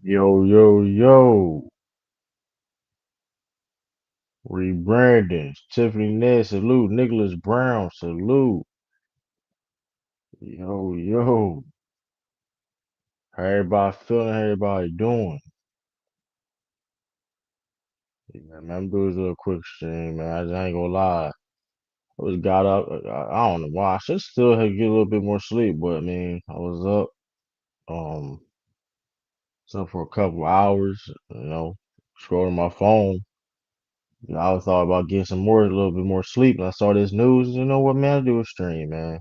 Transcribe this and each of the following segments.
Yo, yo, yo. Rebranding. Tiffany Ness, salute. Nicholas Brown, salute. Yo, yo. How everybody feeling? How everybody doing? Yeah, man, I'm doing this little quick stream, man. I just ain't gonna lie. I was got up. I don't know why. I should still have get a little bit more sleep, but I mean, I was um, up for a couple hours, scrolling my phone. I thought about getting a little bit more sleep, and I saw this news. You know what, man? I do a stream, man.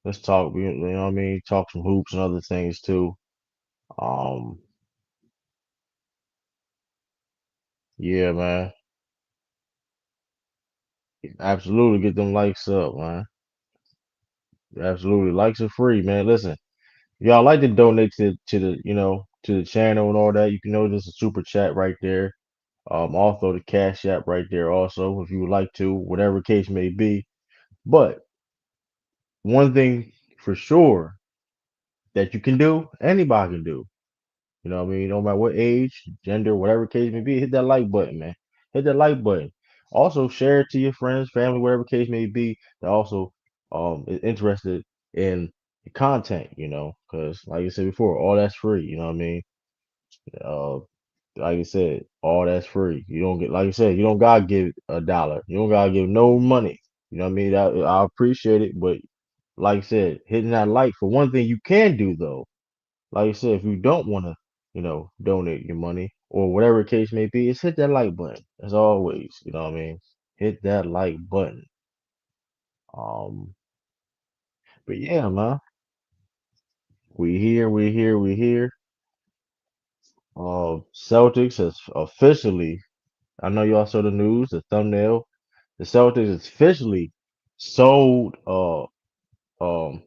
Let's talk. You know what I mean? Talk some hoops and other things too. Um, yeah, man. Absolutely, get them likes up, man. Absolutely, likes are free, man. Listen, if y'all like to donate to the to the channel and all that, you can know there's a super chat right there. Also the cash app right there. Also, if you would like to, whatever case may be. But one thing for sure that you can do, anybody can do. You know what I mean? No matter what age, gender, whatever case may be, hit that like button, man. Hit that like button. Also share it to your friends, family, whatever case may be, that also is interested in the content, because like I said before, all that's free, you know what I mean? Uh like I said, all that's free. You don't get like I said, you don't gotta give a dollar. You don't gotta give no money. You know what I mean? I appreciate it, but like I said, hitting that like for one thing you can do though, like I said, if you don't want to, donate your money or whatever the case may be, just hit that like button. As always, you know what I mean? Hit that like button. Um, but yeah, man, we here, we here, we here. Celtics has officially. I know y'all saw the news, the thumbnail. The Celtics has officially sold. Um,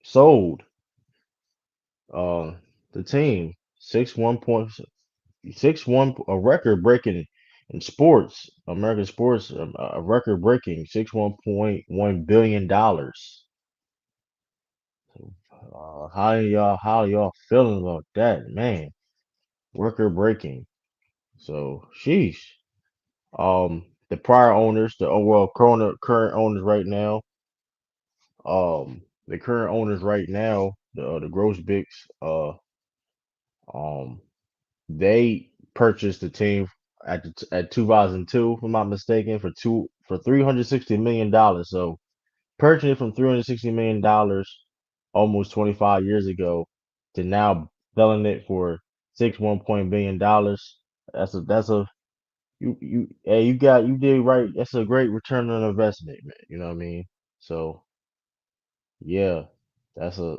sold. Uh, the team 6-1 a record breaking in sports, American sports, a record breaking $61.1 billion. How y'all feeling about that, man? Record breaking. So, sheesh. The prior owners, the current owners right now, the current owners right now, the Gross Bigs, um, they purchased the team at 2002, if I'm not mistaken, for $360 million. So purchasing it from $360 million almost 25 years ago to now selling it for 6 1 billion dollars. That's a you did right. That's a great return on investment, man. You know what I mean? So yeah, that's a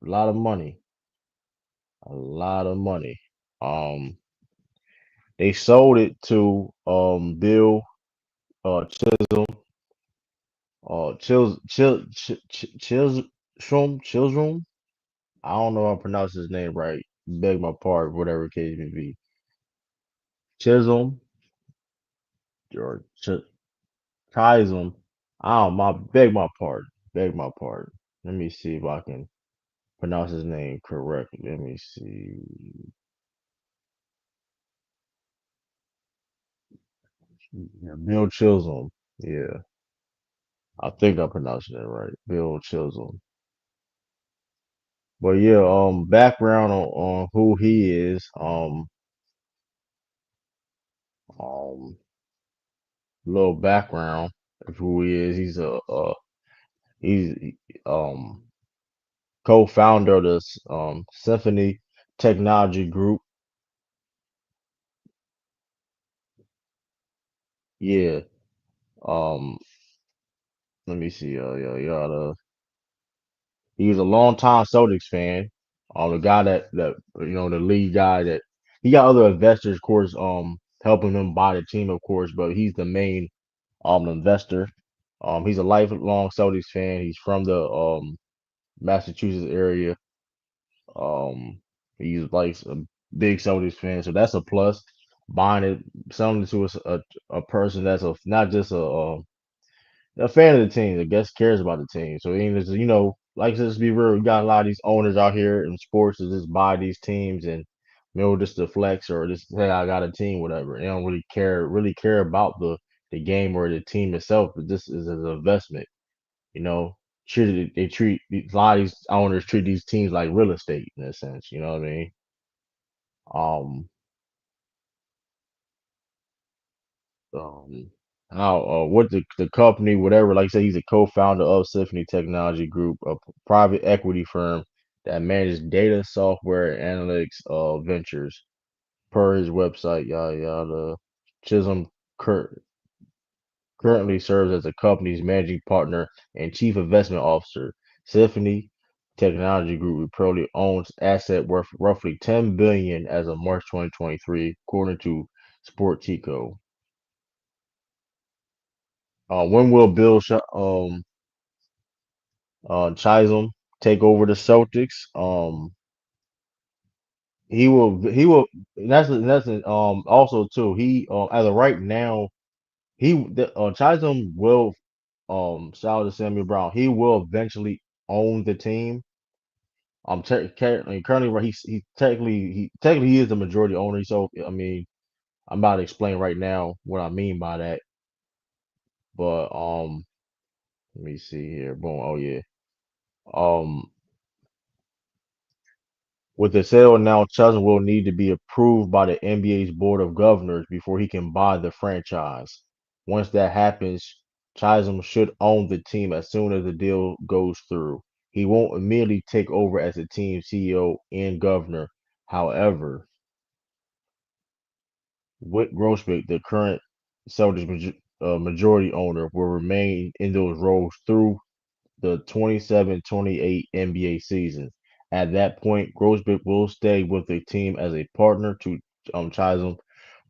lot of money. A lot of money. Um They sold it to Bill Chisholm, Chilsroom. I don't know if I pronounced his name right. Beg my pardon, whatever case may be. Chisholm or Chisholm. I don't my beg my pardon. Beg my pardon. Let me see if I can pronounce his name correctly. Let me see. Yeah, Bill Chisholm. Yeah, I think I pronounced it right. Bill Chisholm. But yeah, background on who he is. Um, little background of who he is. He's um co-founder of this Symphony Technology Group. Yeah. Um, let me see. He was a longtime Celtics fan. The guy that the lead guy that he got other investors, of course, helping him buy the team, of course, but he's the main investor. He's a lifelong Celtics fan. He's from the Massachusetts area. Um, he's like a big Celtics fan, so that's a plus. Buying it, selling it to a person that's not just a fan of the team, I guess cares about the team. So he just, like let's be real, we got a lot of these owners out here in sports that just buy these teams and just to flex or just say I got a team, whatever. They don't really care about the game or the team itself, but this is an investment. You know, they treat a lot of these owners treat these teams like real estate in a sense. You know what I mean? Um, um, how what the company, whatever. Like I said, he's a co-founder of Symphony Technology Group, a private equity firm that manages data, software, and analytics ventures. Per his website, yada yada. Chisholm Cur- currently serves as the company's managing partner and chief investment officer. Symphony Technology Group reportedly owns asset worth roughly 10 billion as of March 2023, according to Sportico. When will Chisholm take over the Celtics? He will. That's also too. He as of right now, Chisholm will shout out to Samuel Brown. He will eventually own the team. Currently, right, he technically he is the majority owner. So I mean, I'm about to explain right now what I mean by that. But let me see here. Boom. Oh yeah. Um, with the sale now, Chesson will need to be approved by the NBA's Board of Governors before he can buy the franchise. Once that happens, Chisholm should own the team as soon as the deal goes through. He won't immediately take over as the team CEO and governor. However, Whit Grossbeck, the current Celtics majority owner, will remain in those roles through the 27-28 NBA season. At that point, Grossbeck will stay with the team as a partner to Chisholm.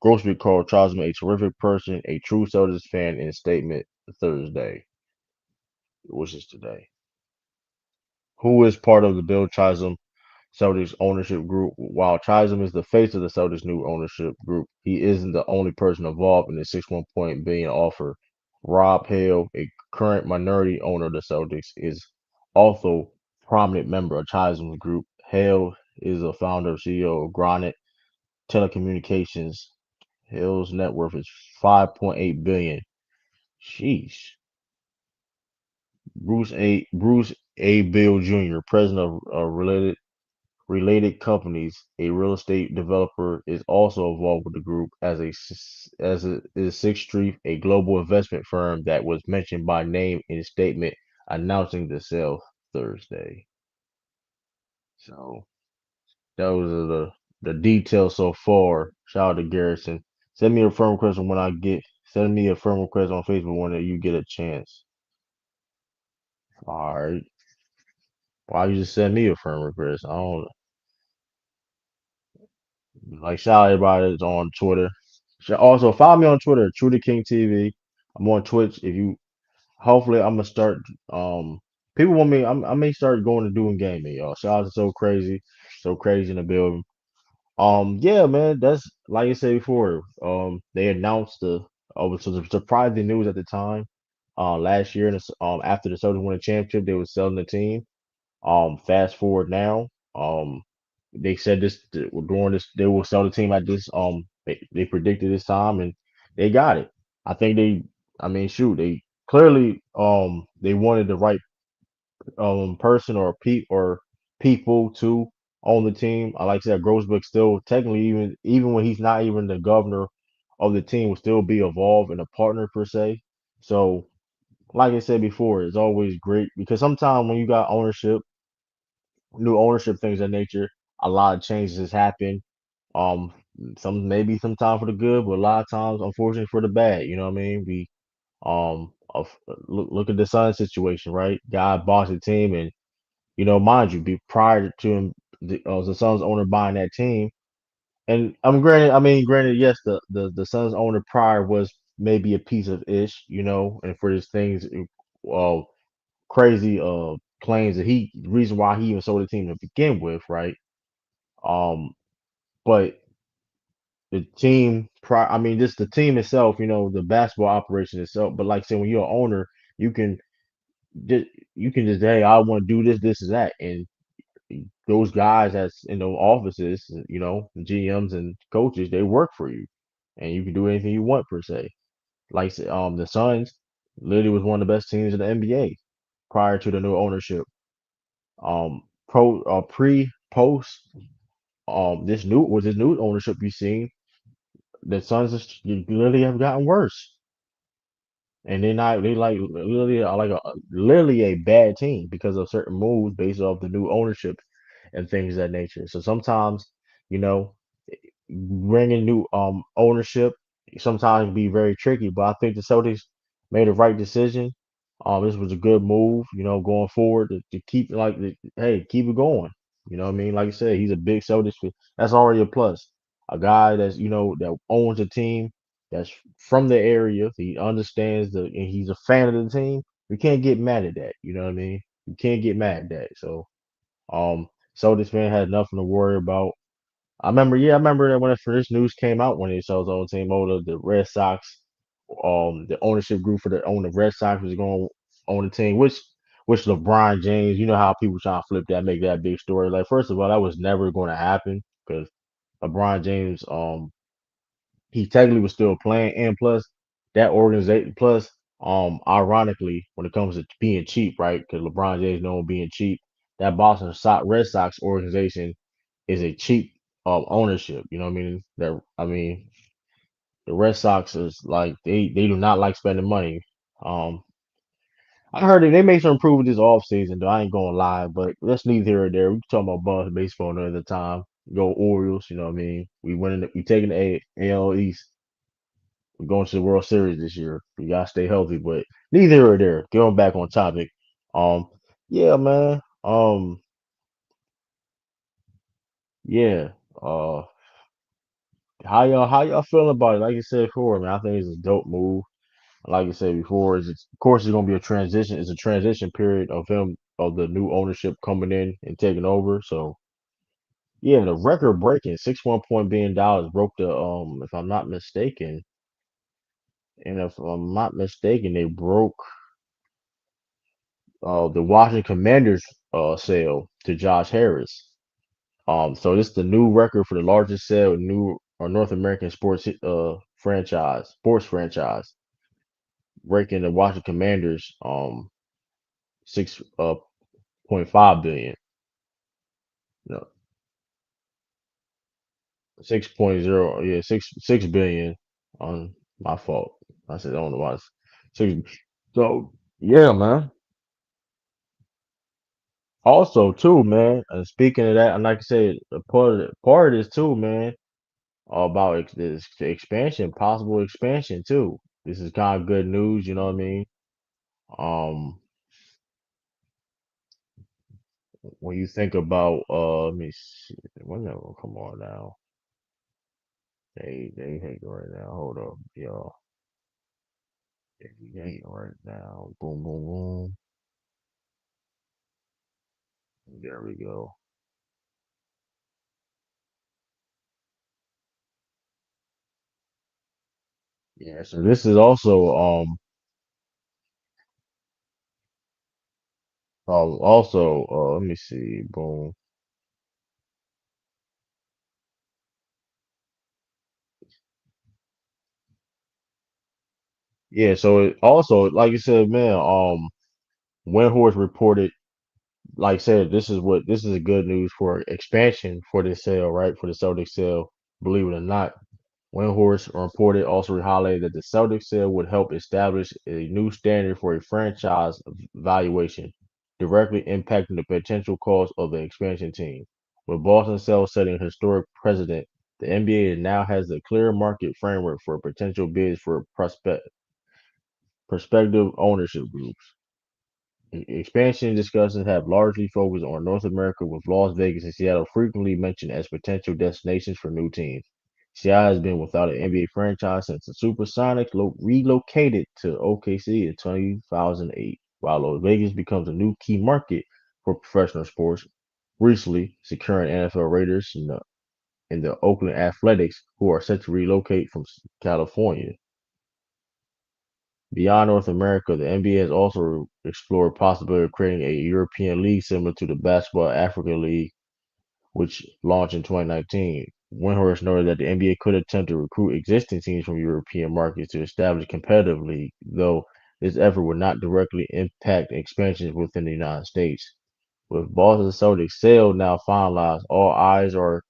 Grossbeck called Chisholm a terrific person, a true Celtics fan in a statement Thursday, which is today. Who is part of the Bill Chisholm Celtics ownership group? While Chisholm is the face of the Celtics new ownership group, he isn't the only person involved in the 61 billion offer. Rob Hale, a current minority owner of the Celtics, is also a prominent member of Chisholm's group. Hale is a founder and CEO of Granite Telecommunications. Hale's net worth is 5.8 billion. Sheesh. Bruce A. Bill Jr., president of related companies, a real estate developer, is also involved with the group as is Sixth Street, a global investment firm that was mentioned by name in a statement announcing the sale Thursday. So those are the details so far. Shout out to Garrison. Send me a friend request when I get. Send me a friend request on Facebook when you get a chance. All right. Why you just send me a friend request? I don't like shout out everybody that's on Twitter. Also follow me on Twitter, Trudaking TV. I'm on Twitch. If you hopefully I'm gonna start people want me I may start going to doing gaming, y'all. Shout out to so crazy in the building. Yeah, man, that's like I said before. They announced which was surprising news at the time. Last year, after the Celtics won the championship, they were selling the team. Fast forward now. They said during this they will sell the team at this. They predicted this time and they got it. I think they. I mean, shoot, they clearly they wanted the right person or people to own the team. I like I said, Grossbeck still technically even when he's not even the governor of the team will still be involved in a partner per se. So like I said before, it's always great because sometimes when you got new ownership, things of that nature, a lot of changes has happened. Um, maybe sometime for the good, but a lot of times, unfortunately, for the bad. You know what I mean? Look at the Sun situation, right? Guy bought the team, and mind you, be prior to him, the Suns owner buying that team, and granted, yes, the Suns owner prior was maybe a piece of ish, and for his things, uh, crazy claims that reason why he even sold the team to begin with, right? Um, but the team, just the team itself, the basketball operation itself. But like I said, when you're an owner, you can, you can just say, I want to do this, this, and that, and those guys that's in those offices, GMs and coaches, they work for you, and you can do anything you want per se. Like the Suns, literally was one of the best teams in the NBA prior to the new ownership. Pre post this new ownership you've seen, the Suns just literally have gotten worse. And they like literally are like literally a bad team because of certain moves based off the new ownership and things of that nature. So sometimes, you know, bringing new ownership sometimes can be very tricky. But I think the Celtics made the right decision. This was a good move, going forward to keep hey, keep it going. You know what I mean? Like I said, he's a big Celtics fan. That's already a plus. A guy that's that owns a team that's from the area. He understands and he's a fan of the team. We can't get mad at that. You know what I mean? You can't get mad at that. So um, Celtics fan had nothing to worry about. I remember that when the first news came out when they saw his own team over the Red Sox, the ownership group for the own the Red Sox was going to own the team, which LeBron James, you know how people try to flip that, make that big story. Like first of all, that was never going to happen because LeBron James, he technically was still playing, and plus that organization, plus ironically, when it comes to being cheap, right? Because LeBron James known being cheap, that Red Sox organization is a cheap ownership. You know what I mean? The Red Sox is like they do not like spending money. Um, I heard they made some improvement this off season, though. I ain't gonna lie, but that's neither here or there. We can talk about baseball another time. Go Orioles, you know what I mean? We taking the AL East. We're going to the World Series this year. We gotta stay healthy, but neither here or there. Going back on topic. Um, yeah, man. Yeah. Uh, how y'all feeling about it? Like I said before, man, I think it's a dope move. Like I said before, of course it's gonna be a transition. It's a transition period of the new ownership coming in and taking over. So yeah, the record breaking $61 billion broke the if I'm not mistaken, and if I'm not mistaken, they broke the Washington Commanders sale to Josh Harris. So this is the new record for the largest sale in new or North American sports franchise, breaking the Washington Commanders 6.5 billion. No, 6.0, yeah, 6 billion on my fault. I said I don't know why it's six. So yeah, man. Also too, man. And speaking of that, and like I said, a part of this too, man, about this expansion, possible expansion too. This is kind of good news, you know what I mean? Um, when you think about let me see, when that will come on now. They hate right now. Hold up, y'all. They hate right now. Boom, boom, boom. There we go. Yeah, so this is also let me see. Boom. Yeah, so it also, like you said, man, Windhorse reported, like I said, this is a good news for expansion for this sale, right? For the Celtics sale, believe it or not. Windhorse reported also highlighted that the Celtics sale would help establish a new standard for a franchise valuation, directly impacting the potential cost of the expansion team. With Boston Celtics setting a historic precedent, the NBA now has a clear market framework for potential bids for prospective ownership groups. Expansion discussions have largely focused on North America, with Las Vegas and Seattle frequently mentioned as potential destinations for new teams. Seattle has been without an NBA franchise since the Supersonics relocated to OKC in 2008, while Las Vegas becomes a new key market for professional sports, recently securing NFL Raiders and the Oakland Athletics, who are set to relocate from California. Beyond North America, the NBA has also explored possibility of creating a European league similar to the Basketball Africa League, which launched in 2019. Windhorst noted that the NBA could attempt to recruit existing teams from European markets to establish a competitive league, though this effort would not directly impact expansion within the United States. With Boston Celtics sale now finalized, all eyes are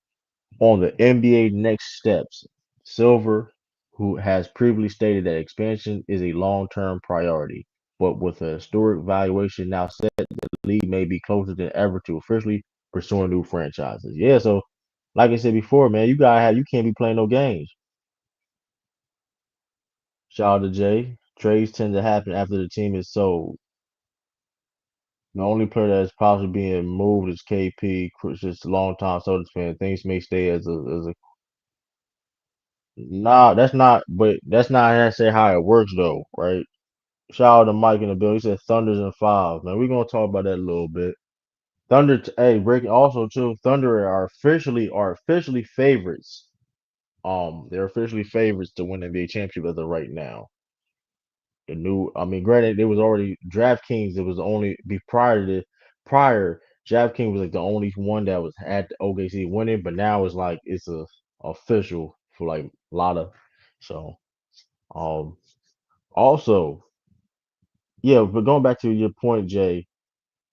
on the NBA next steps. Silver, who has previously stated that expansion is a long-term priority, but with a historic valuation now set, the league may be closer than ever to officially pursuing new franchises. Yeah, so like I said before, man, you can't be playing no games. Shout out to Jay. Trades tend to happen after the team is sold. The only player that is possibly being moved is KP, just a long time Celtics fan. Things may stay as a Nah, that's not necessarily how it works though, right? Shout out to Mike in the bill. He said Thunders and five. Man, we're gonna talk about that a little bit. Hey, breaking also too, Thunder are officially favorites. They're officially favorites to win the NBA championship as of right now. I mean, granted, it was already DraftKings. It was only be prior. DraftKings was like the only one that was at OKC winning, but now it's like it's a official for like a lot of so. Um, Also, yeah, but going back to your point, Jay,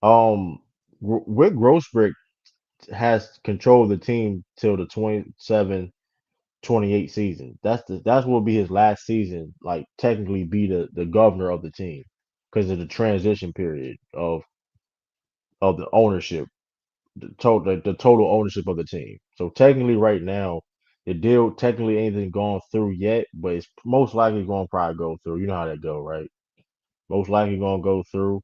Rick Grossbrick has controlled the team till the 27-28 season. That's what will be his last season, like technically be the governor of the team because of the transition period of the ownership, the total ownership of the team. So technically, right now, the deal technically ain't gone through yet, but it's most likely going to probably go through. You know how that go, right? Most likely gonna go through.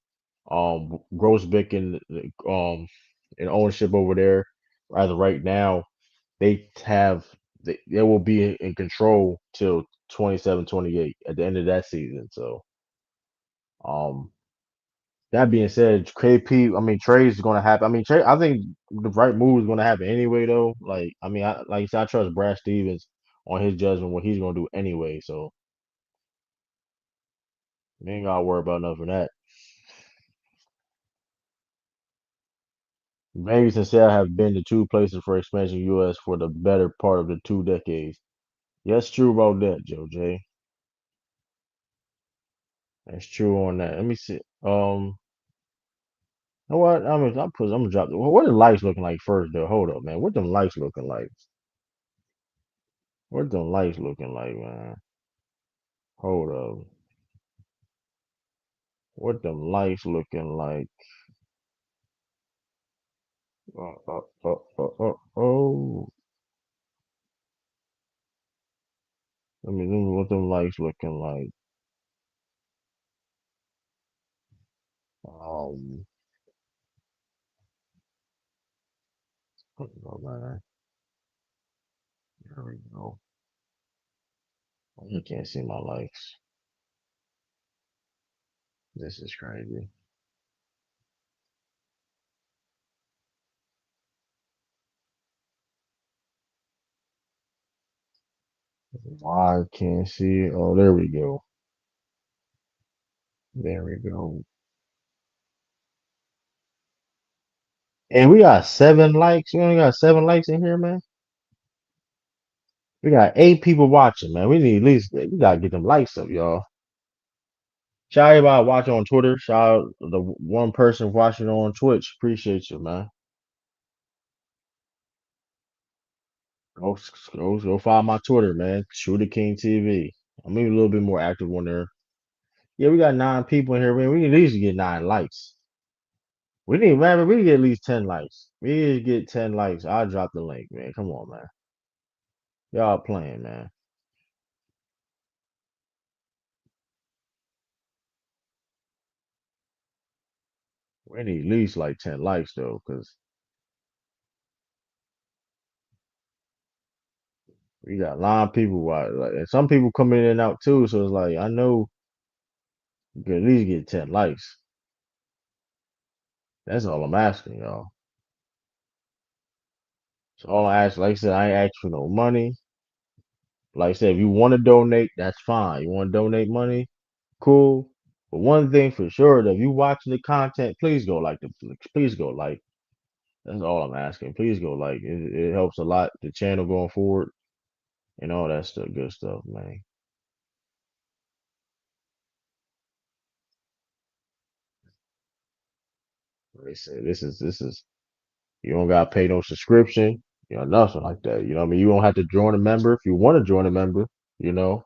Grossbeck and ownership over there, rather right now, they will be in control till 27-28 at the end of that season. So um that being said, KP, I mean trades is gonna happen. I mean I think the right move is gonna happen anyway though. Like I mean like you said, I trust Brad Stevens on his judgment what he's gonna do anyway. So we ain't gotta worry about nothing of that. Vegas and Seattle have been the two places for expansion U.S. for the better part of the 2 decades. Yes, true about that, Joe J. That's true on that. Let me see. You know what? I'm gonna drop. What the lights looking like first, though? Hold up, man. What them lights looking like? What them lights looking like, man? Hold up. What them lights looking like? Oh. Let me what them lights looking like. Um, oh man, there we go. You can't see my lights. This is crazy. I can't see it. Oh, there we go. There we go. And we got 7 likes. We only got 7 likes in here, man. We got 8 people watching, man. We need at least we gotta get them likes up, y'all. Shout out everybody watching on Twitter. Shout out the one person watching on Twitch. Appreciate you, man. Go follow my Twitter, man. Trudaking TV. I'm maybe a little bit more active on there. Yeah, we got 9 people in here, man. We need at least get 9 likes. We need to get at least 10 likes. We need to get 10 likes. I'll drop the link, man. Come on, man. Y'all playing, man. We need at least like 10 likes though, because we got a lot of people like and some people coming in and out too. So it's like I know you can at least get 10 likes. That's all I'm asking, y'all. So all I ask, like I said, I ain't ask for no money. Like I said, if you want to donate, that's fine. You want to donate money, cool. But one thing for sure, that if you watching the content, please go like please go like. That's all I'm asking. Please go like. It helps a lot the channel going forward and all that stuff, good stuff, man. Like I said, this is you don't gotta pay no subscription, nothing like that. You know what I mean? You don't have to join a member if you want to join a member. You know,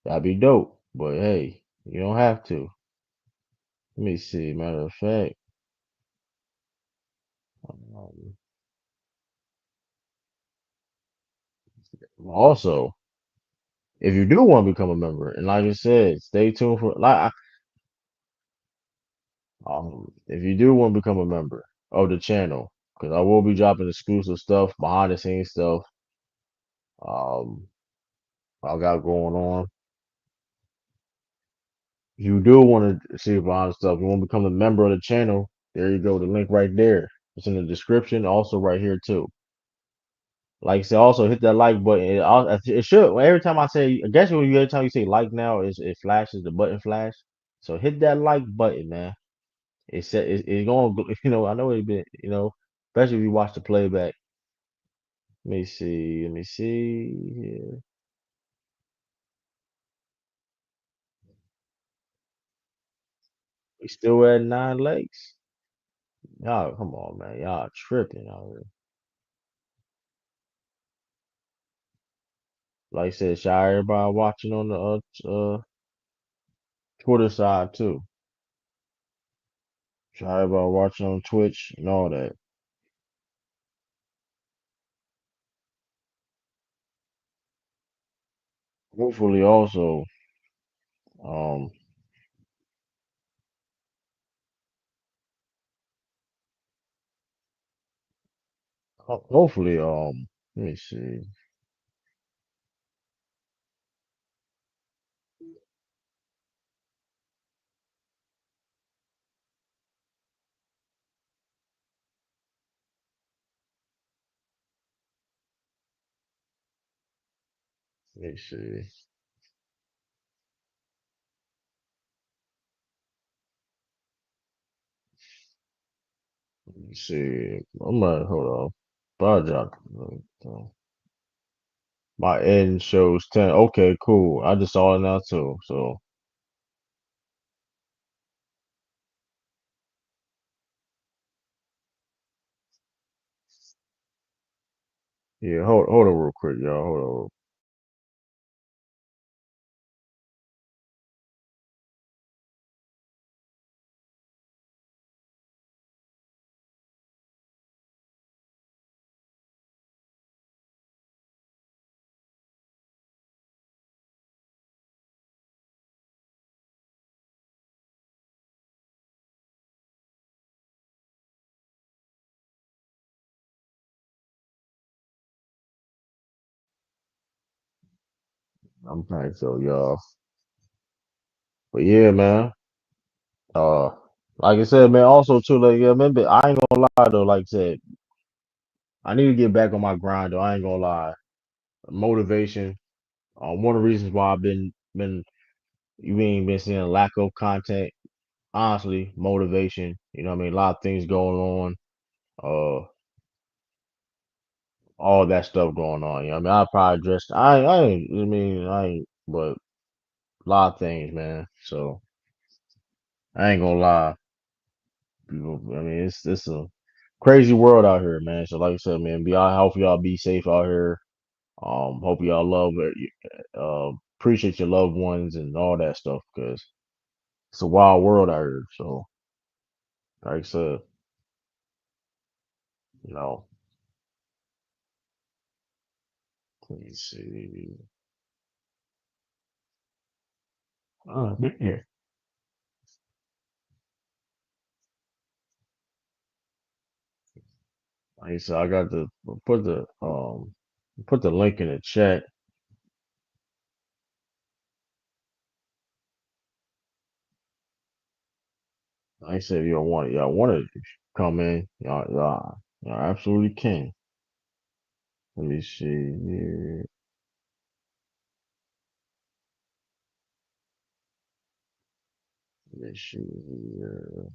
that'd be dope. But hey, you don't have to. Let me see. Matter of fact, um, also, if you do want to become a member, and like I said, stay tuned for if you do want to become a member of the channel, because I will be dropping exclusive stuff, behind the scenes stuff. Um, I got going on. If you do want to see behind the stuff, you want to become a member of the channel, there you go. The link right there. It's in the description. Also right here too. Like I said, also hit that like button. It should. Every time I say, I guess every time you say like now, it flashes the button flash. So hit that like button, man. It's going. I know it's been. Especially if you watch the playback. Let me see. Let me see. Yeah. We still at 9 likes. Y'all, come on, man. Y'all tripping out here. Like I said, shout out everybody watching on the Twitter side too. Shout out everybody watching on Twitch and all that. Hopefully, also, um, hopefully, let me see. Let me see. Let me see. I'm gonna hold on. Project. My end shows 10. Okay, cool. I just saw it now too. So yeah, hold on real quick, y'all. Hold on. I'm trying so y'all. But yeah, man. Uh, like I said, man. Also too, like yeah, remember, I ain't gonna lie though. Like I said, I need to get back on my grind though. I ain't gonna lie. Motivation. One of the reasons why I've been you ain't been seeing a lack of content. Honestly, motivation. You know what I mean? A lot of things going on. Uh, all that stuff going on. You know what I mean? I probably just I ain't. I mean, I ain't. But a lot of things, man. So I ain't gonna lie. People, I mean, it's a crazy world out here, man. So like I said, man, be I hope y'all be safe out here. Hope y'all love it. Appreciate your loved ones and all that stuff because it's a wild world out here. So like I said, you know, let me see. Yeah. Like I said, I got to put the link in the chat. Like I said, if y'all want to come in, y'all absolutely can. Let me see here. Let me see here.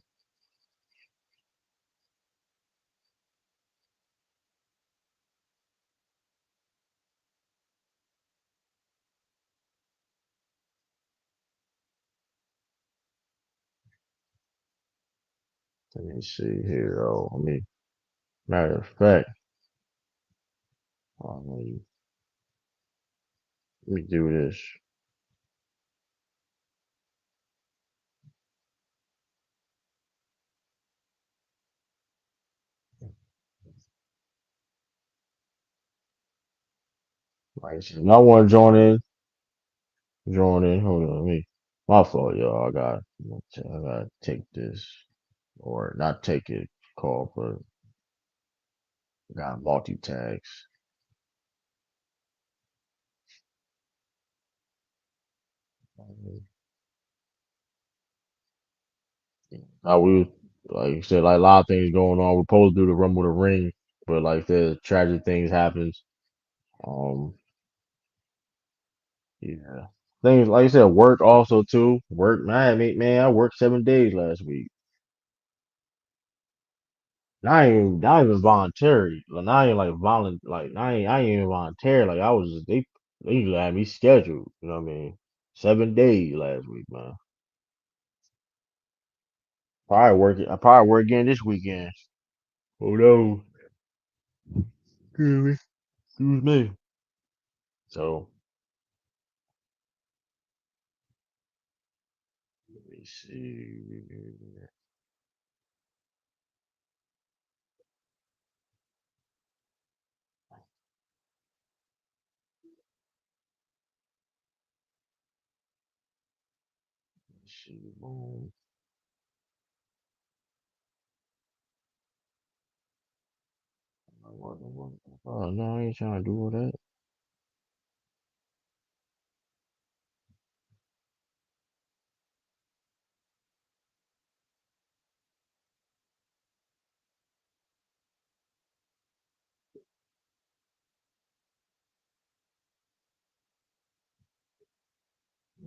Let me see here. Oh, matter of fact, let me do this. Right. So I want to join in. Join in. Hold on. My fault, y'all. I gotta take this or not take it. Call, but got multitask. We like you said, like a lot of things going on. We're supposed to do the Rumble the Ring, but like there's tragic things happens. Um, yeah, things like you said, work also too. Work, man, I worked 7 days last week. Not even voluntary. Like not even like like I ain't even voluntary. Like I was just they usually had me scheduled. You know what I mean? 7 days last week, man. I probably work again this weekend. Oh no. Excuse me. So let me see. Let's see. Boom. Oh no, I ain't trying to do all that.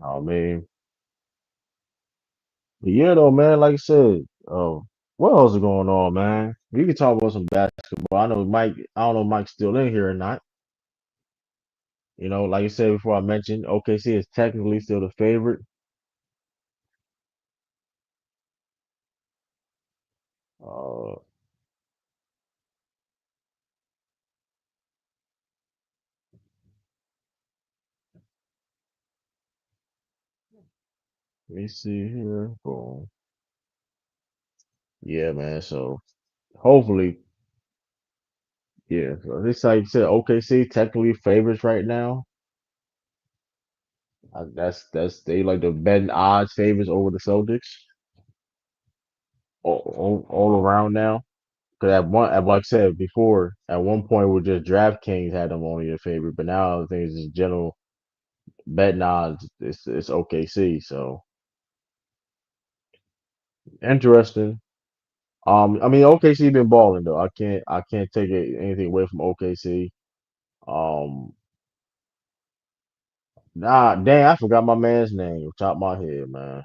Oh man. But yeah though, man, like I said, what else is going on, man? We can talk about some basketball. I don't know if Mike's still in here or not. You know, like I said before, I mentioned OKC is technically still the favorite. Uh, let me see here. Boom. Yeah, man. So hopefully, yeah. So this like you said, OKC technically favorites right now. That's they like the betting odds favorites over the Celtics all around now. Because like I said before, at one point with just DraftKings had them only a favorite, but now I think it's just general betting odds. It's OKC. So interesting. I mean OKC been balling though. I can't take anything away from OKC. Um, dang, I forgot my man's name top of my head, man.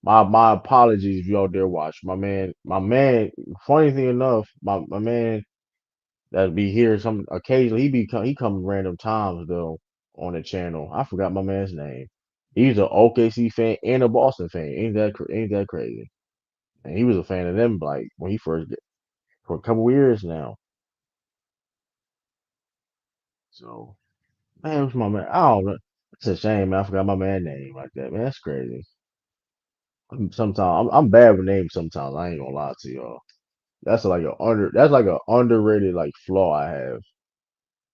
My apologies if you out there watch. My man. Funny thing enough, my man that be here some occasionally he come random times though on the channel. I forgot my man's name. He's an OKC fan and a Boston fan. Ain't that crazy? And he was a fan of them like when he first for a couple years now. So man, what's my man? I don't know. It's a shame, man. I forgot my man name like that, man. That's crazy. Sometimes I'm bad with names. Sometimes I ain't gonna lie to y'all. That's like a underrated like flaw I have.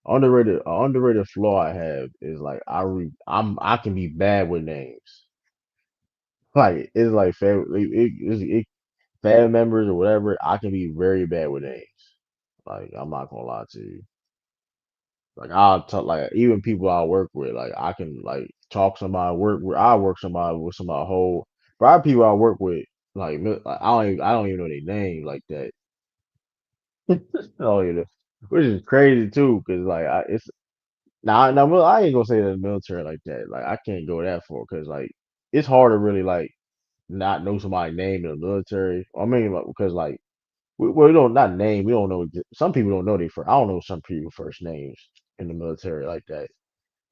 Underrated flaw I have is like I can be bad with names. Like it's like family members or whatever. I can be very bad with names. Like I'm not gonna lie to you. Like I'll talk like even people I work with. Like I can like talk somebody work with. I work somebody with somebody whole. But people I work with like I don't even know their name like that. Oh, you know, which is crazy too, because like it's now well, I ain't gonna say the military like that. Like I can't go that far because like it's hard to really like. not know somebody's name in the military. I mean, like, because like we don't not name. We don't know. Some people don't know they first. I don't know some people first names in the military like that.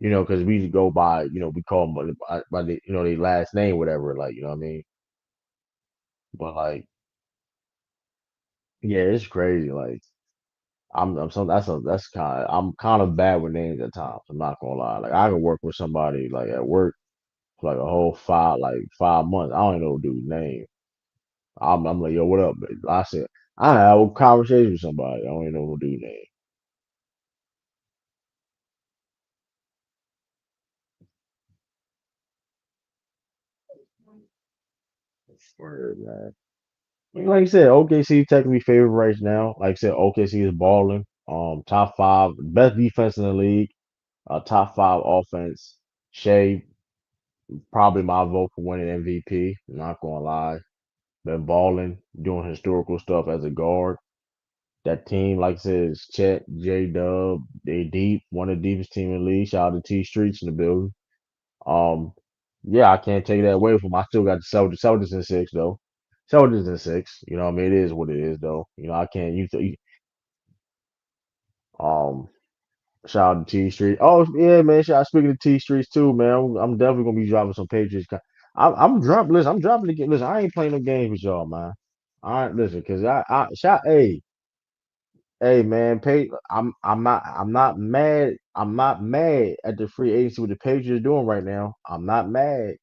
Because we go by, we call them by the, their last name, whatever. Like, you know what I mean? But like, yeah, it's crazy. Like, I'm some I'm kind of bad with names at times. I'm not gonna lie. Like, I could work with somebody like at work for like a whole 5 months. I don't even know the dude's name. I'm like, yo, what up? Man? I said, I have a conversation with somebody. I don't even know the dude's name. Word, man. Like I said, OKC technically favorite right now. Like I said, OKC is balling. Top five, best defense in the league. Top five offense. Shea, probably my vote for winning MVP. Not gonna lie, been balling, doing historical stuff as a guard. That team, like I said, is Chet, J Dub. They deep, one of the deepest team in the league. Shout out to T Streets in the building. Um, yeah, I can't take that away from 'em. I still got the Celtics in six though. Celtics in six. You know what I mean? It is what it is though. I can't use um shout out to T Street. Oh yeah, man. Shout speaking of T Streets too, man. I'm definitely gonna be dropping some Patriots. I'm dropping. Listen, I'm dropping again. Listen, I ain't playing no games with y'all, man. All right, listen, cause I shout. Hey, man. I'm not mad. I'm not mad at the free agency what the Patriots doing right now. I'm not mad.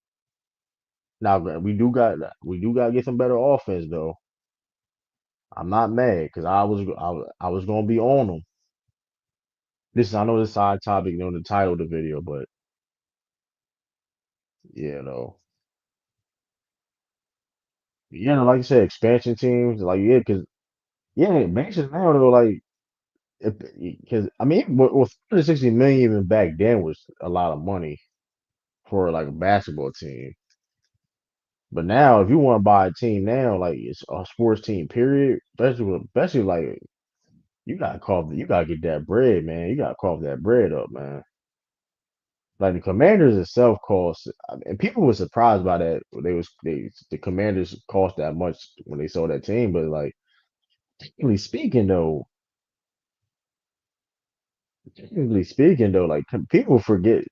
Now we do got to get some better offense though. I'm not mad because I was gonna be on them. I know this side topic, the title of the video, but you know, like I said, expansion teams, like because expansion now though, like because I mean, with 160 million even back then was a lot of money for like a basketball team. But now, if you want to buy a team now, like it's a sports team, period, especially like you gotta get that bread, man. You gotta cough that bread up, man. Like the Commanders itself cost, and people were surprised by that. The Commanders cost that much when they sold that team, but like technically speaking though, like people forget.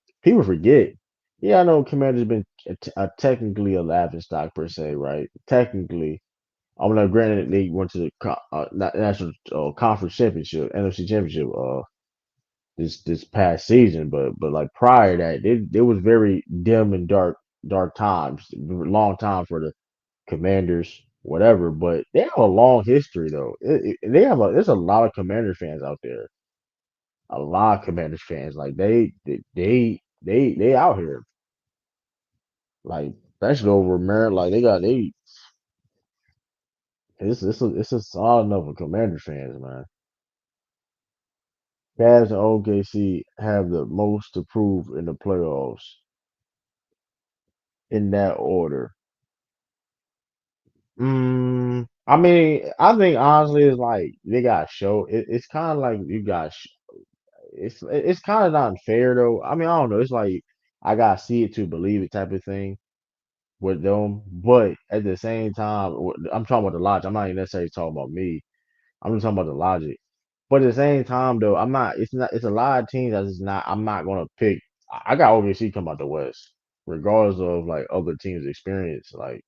Yeah, I know Commanders been technically a laughing stock per se, right? Technically, I'm not granted they went to the national conference championship, NFC championship, this past season, but like prior to that, it was very dim and dark times, long time for the Commanders, whatever. But they have a long history though. There's a lot of Commander fans out there, a lot of Commanders fans. Like they out here, like especially over Maryland. Like it's a solid enough of Commander fans, man. Cavs and OKC have the most to prove in the playoffs in that order. I mean, I think honestly, it's like they got show. It's kind of like you got. It's kind of not unfair though. I mean, I don't know. It's like I gotta see it to believe it type of thing with them. But at the same time, I'm talking about the logic. I'm not even necessarily talking about me. I'm just talking about the logic. But at the same time though, I'm not. It's not. It's a lot of teams that is not. I'm not gonna pick. I got OKC come out the West, regardless of like other teams' experience. Like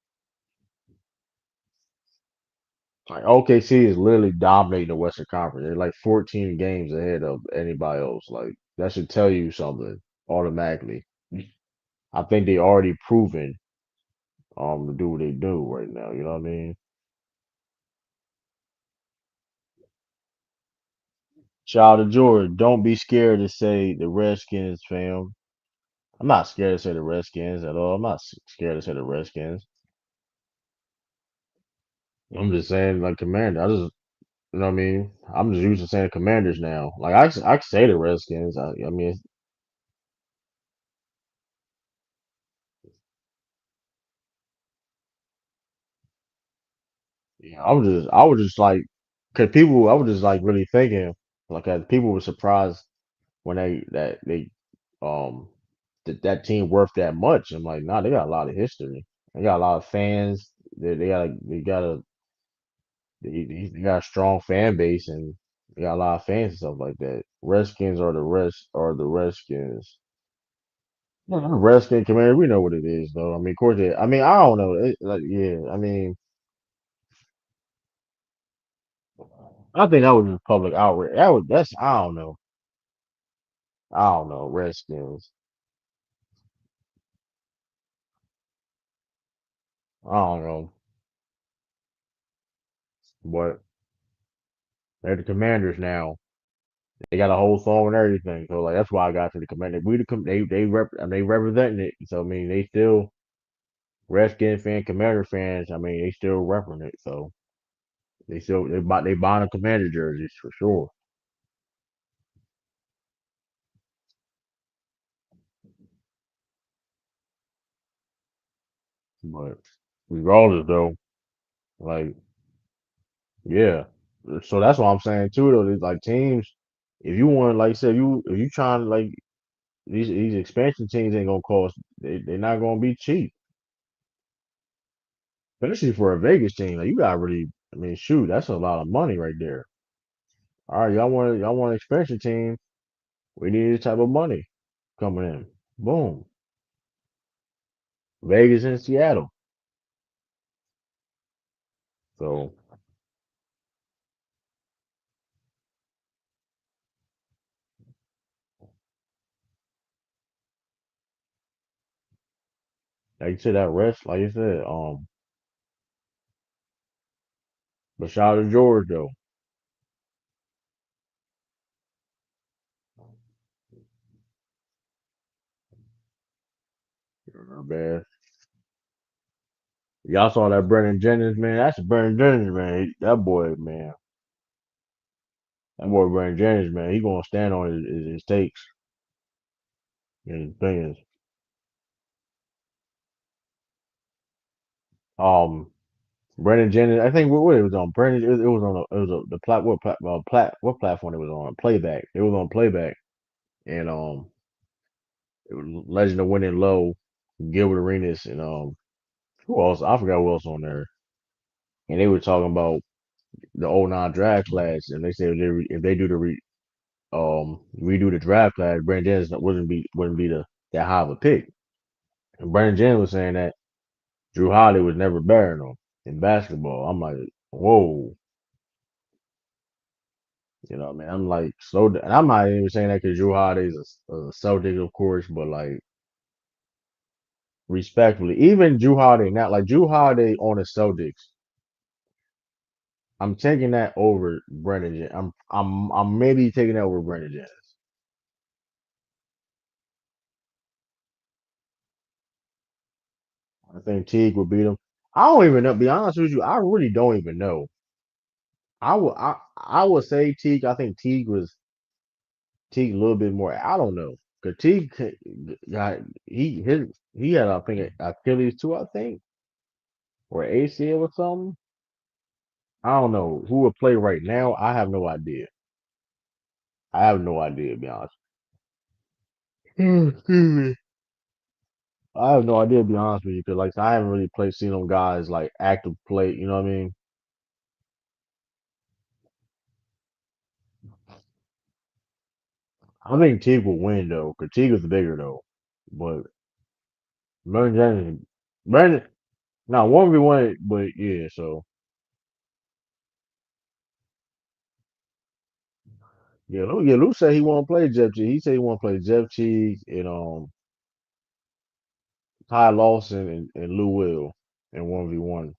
OKC is literally dominating the Western Conference. They're like 14 games ahead of anybody else. Like that should tell you something automatically. I think they already proven to do what they do right now. You know what I mean? Shout out to Jordan. Don't be scared to say the Redskins, fam. I'm not scared to say the Redskins at all. I'm not scared to say the Redskins. I'm just saying like Commander. You know what I mean? I'm just used to saying Commanders now. Like I can say the Redskins. I mean, yeah, I was just like, cause I was just like really thinking, like, as people were surprised when um, that team worth that much. I'm like, nah, they got a lot of history. They got a lot of fans. They got a strong fan base and they got a lot of fans and stuff like that. Redskins are the Redskins. Yeah, the Redskin Commander, we know what it is though. I mean, of course, I mean, I don't know. Like, yeah, I mean, I think that was just public outrage. That's I don't know, Redskins. I don't know, but they're the Commanders now. They got a whole song and everything. So like that's why I got to the Commander. I mean, they representing it. So I mean, they still Redskin fan, Commander fans. I mean, they still repping it. So they buying the Commander jerseys for sure. But regardless though, like yeah. So that's what I'm saying too though. These like teams, if you want, like I said, if you trying to like these expansion teams ain't gonna cost. They're not gonna be cheap, especially for a Vegas team. Like you got really, I mean, shoot, that's a lot of money right there. All right, y'all want an expansion team? We need this type of money coming in. Boom, Vegas and Seattle. So like you said, that rest, like you said, but shout out to George though. Man, y'all saw that Brennan Jennings man. That's Brennan Jennings man. That boy man. That boy Brandon Jennings, man, he gonna stand on his takes and his opinions. Brandon Jennings, I think what it was on. Brandon, it was on the what platform it was on? Playback. It was on playback, and it was Legend of Winning Low, Gilbert Arenas, and who else? I forgot who else on there. And they were talking about the '09 draft class, and they said if they do redo the draft class, Brandon Jennings wouldn't be the that high of a pick. And Brandon Jennings was saying that Drew Holiday was never better than him in basketball. I'm like, whoa, you know, man. I'm like, and I'm not even saying that because Drew Holiday's a Celtic, of course, but like, respectfully, even Drew Holiday, not like Drew Holiday on the Celtics, I'm taking that over Brendan. I'm maybe taking that over Brendan Jennings. I think Teague would beat him. I don't even know. Be honest with you, I really don't even know. I would say Teague. I think Teague a little bit more. I don't know. Cause Teague got he had I think Achilles too. I think or ACL or something. I don't know who would play right now. I have no idea. I have no idea to be honest. Excuse me. I have no idea to be honest with you because like I haven't really played seen them guys like active play. You know what I mean? I think Teague will win though. Cause Teague is bigger though. But Brandon Jennings, Brandon, now 1v1, but yeah. So Lou said he won't play Jeff Cheek. He said he won't play Jeff Cheek and Ty Lawson and Lou Will in 1v1.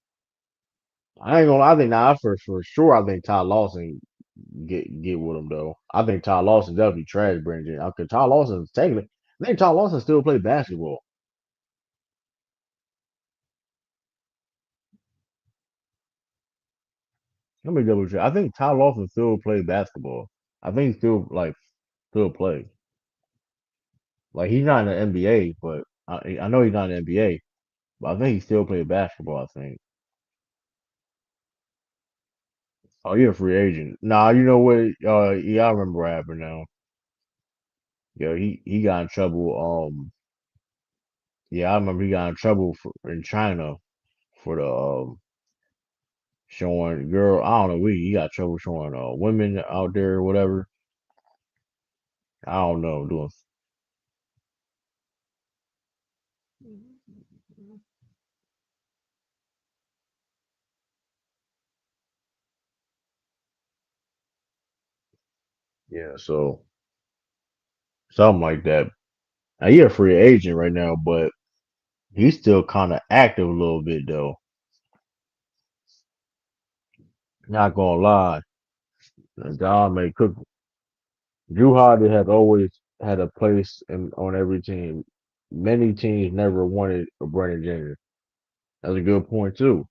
I ain't gonna. I think now for sure. I think Ty Lawson get with him though. I think Ty Lawson definitely trash Brandon. Because Ty Lawson's technically. I think Ty Lawson still play basketball. Let me double check. I think Ty Lawson still play basketball. I think he still play. Like he's not in the NBA, but I know he's not in the NBA. But I think he still play basketball. I think. Oh, you're a free agent. Nah, you know what? Yeah, I remember what happened now. Yeah, he got in trouble. Yeah, I remember he got in trouble in China for the showing girl. I don't know. He got trouble showing women out there or whatever. I don't know. Doing yeah. So something like that. Now, he a free agent right now, but he's still kind of active a little bit though. Not gonna lie. God may cook. Drew Holiday has always had a place on every team. Many teams never wanted a Brandon Jennings. That's a good point too.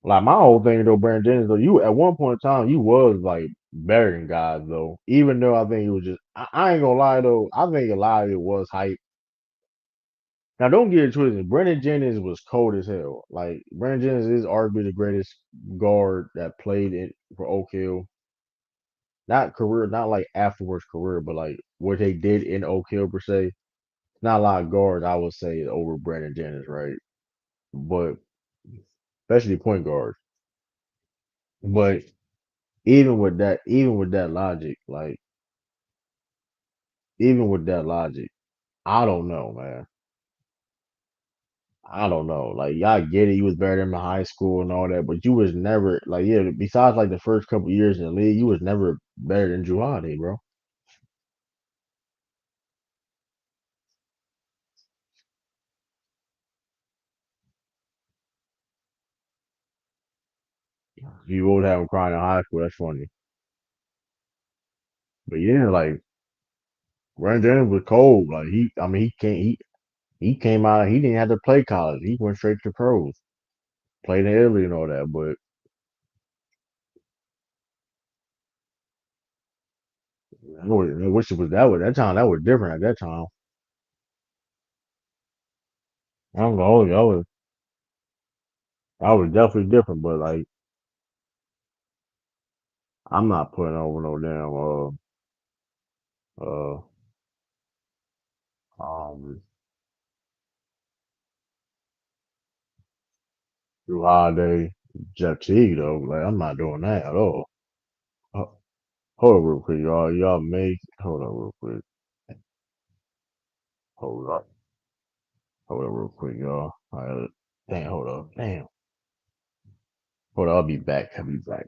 Like my whole thing though, Brandon Jennings though, you at one point in time you was like better than guys though. Even though I think it was just I ain't gonna lie though, I think a lot of it was hype. Now don't get it twisted. Brandon Jennings was cold as hell. Like Brandon Jennings is arguably the greatest guard that played it for Oak Hill. Not career, not like afterwards career, but like what they did in Oak Hill per se. Not a lot of guards I would say over Brandon Jennings, right? But especially point guards. But even with that logic, like even with that logic, I don't know, man. I don't know. Like y'all get it, you was better than in high school and all that, but you was never like yeah. Besides like the first couple years in the league, you was never better than Drew Holiday, bro. You would have him crying in high school. That's funny. But yeah, like Brandon Jennings was cold. Like I mean, he came out. He didn't have to play college. He went straight to pros. Played in Italy and all that. But I wish it was that way. That time that was different at that time. I don't know. That was definitely different. But like, I'm not putting over no damn uh um Drew Holiday, Jeff Teague though. Like, I'm not doing that at all. Ho- Hold on real quick, y'all. Y'all make hold on real quick. Hold up. Hold on real quick, y'all. All right, damn, hold up. Damn. Hold on, I'll be back. I'll be back.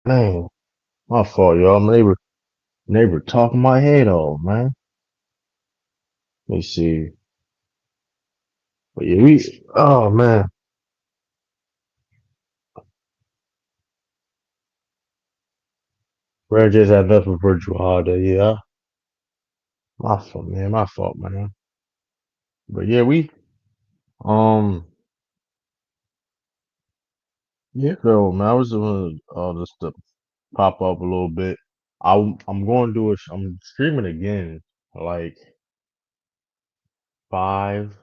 Man, my fault, y'all. My neighbor talking my head off, man. Let me see. But yeah, oh man. Brad just had enough of virtual holiday. Yeah, my fault, man. My fault, man. But yeah, um, yeah, so man, I was doing just to pop up a little bit. I'm going to do it. I'm streaming again, like 5.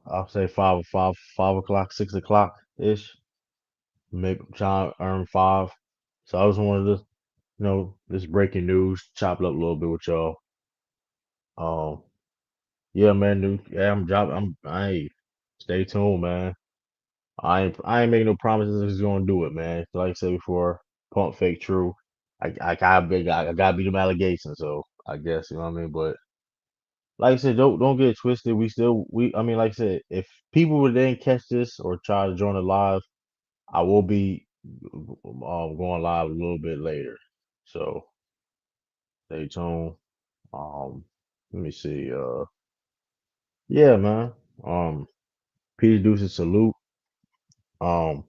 I'll say 5 o'clock, 6 o'clock ish. Maybe try to earn 5. So I just wanted to, this breaking news, chop it up a little bit with y'all. Um, yeah, man, dude, yeah, I'm dropping. I stay tuned, man. I ain't making no promises. He's gonna do it, man. Like I said before, pump fake true. I gotta beat them allegations. So I guess you know what I mean. But like I said, don't get it twisted. I mean, like I said, if people would then catch this or try to join it live, I will be going live a little bit later. So stay tuned. Um, let me see. Yeah, man. Um, Peace, deuces, salute. Um,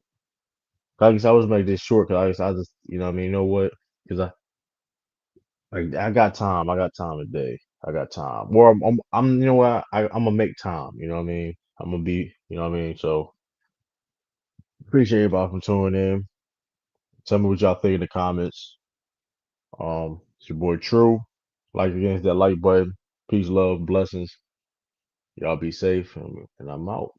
like I said, I was make this short because I just, you know what I mean. You know what? Because I got time. I got time today. I got time. Or you know what? I'm gonna make time. You know what I mean? I'm gonna be, you know what I mean? So appreciate everybody from tuning in. Tell me what y'all think in the comments. It's your boy True. Like again, hit that like button. Peace, love, blessings. Y'all be safe, and I'm out.